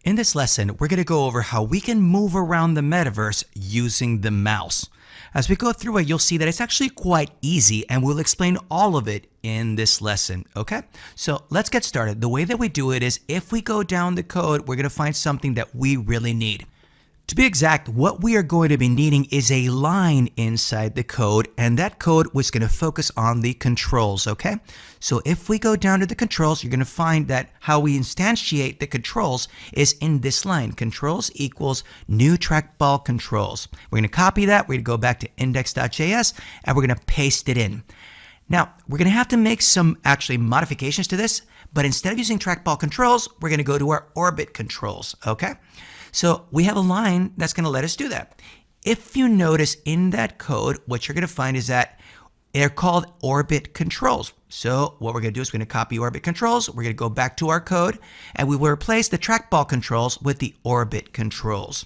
In this lesson, we're going to go over how we can move around the metaverse using the mouse. As we go through it, you'll see that it's actually quite easy, and we'll explain all of it in this lesson, okay? So let's get started. The way that we do it is if we go down the code, we're going to find something that we really need. To be exact, what we are going to be needing is a line inside the code, and that code was going to focus on the controls, okay? So if we go down to the controls, you're going to find that how we instantiate the controls is in this line. Controls equals new trackball controls. We're going to copy that. We're going to go back to index.js, and we're going to paste it in. Now, we're going to have to make some actually modifications to this, but instead of using trackball controls, we're going to go to our orbit controls, okay? So we have a line that's going to let us do that. If you notice in that code, what you're going to find is that they're called orbit controls. So what we're going to do is we're going to copy orbit controls. We're going to go back to our code, and we will replace the trackball controls with the orbit controls.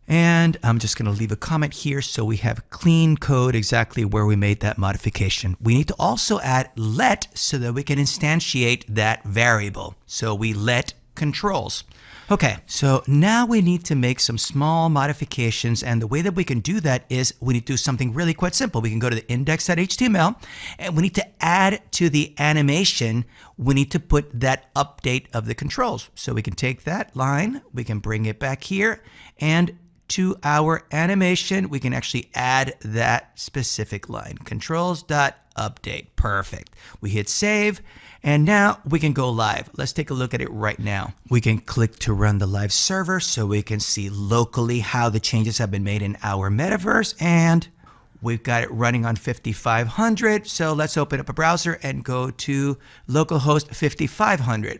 And I'm just going to leave a comment here so we have clean code exactly where we made that modification. We need to also add let so that we can instantiate that variable. So we let controls. Okay, so now we need to make some small modifications, and the way that we can do that is we need to do something really quite simple. We can go to the index.html, and we need to add to the animation, we need to put that update of the controls. So we can take that line, we can bring it back here, and to our animation, we can actually add that specific line, controls.update. Perfect. We hit save, and now we can go live. Let's take a look at it right now. We can click to run the live server so we can see locally how the changes have been made in our metaverse, and we've got it running on 5500. So let's open up a browser and go to localhost 5500.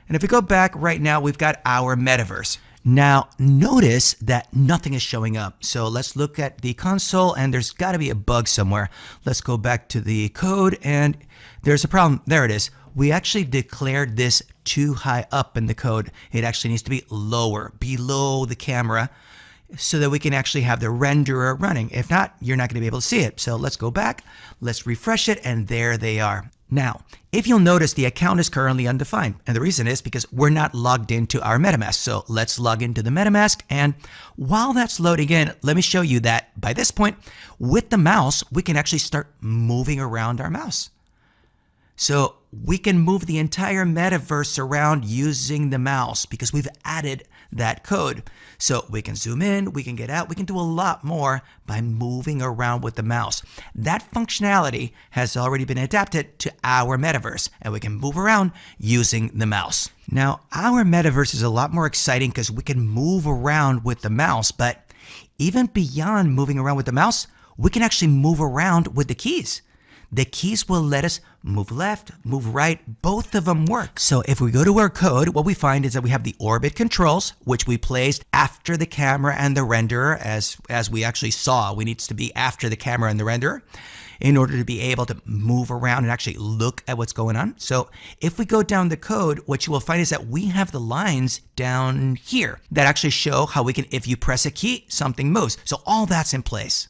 And if we go back right now, we've got our metaverse. Now, notice that nothing is showing up. So let's look at the console, and there's got to be a bug somewhere. Let's go back to the code, and there's a problem. There it is. We actually declared this too high up in the code. It actually needs to be lower, below the camera, so that we can actually have the renderer running. If not, you're not going to be able to see it. So let's go back, let's refresh it, and there they are. Now, if you'll notice, the account is currently undefined. And the reason is because we're not logged into our MetaMask. So let's log into the MetaMask. And while that's loading in, let me show you that by this point, with the mouse, we can actually start moving around our mouse. So we can move the entire metaverse around using the mouse because we've added that code. So we can zoom in, we can get out, we can do a lot more by moving around with the mouse. That functionality has already been adapted to our metaverse, and we can move around using the mouse. Now, our metaverse is a lot more exciting because we can move around with the mouse, but even beyond moving around with the mouse, we can actually move around with the keys. The keys will let us move left, move right, both of them work. So if we go to our code, what we find is that we have the orbit controls, which we placed after the camera and the renderer, as we actually saw. We need to be after the camera and the renderer in order to be able to move around and actually look at what's going on. So if we go down the code, what you will find is that we have the lines down here that actually show how we can, if you press a key, something moves. So all that's in place.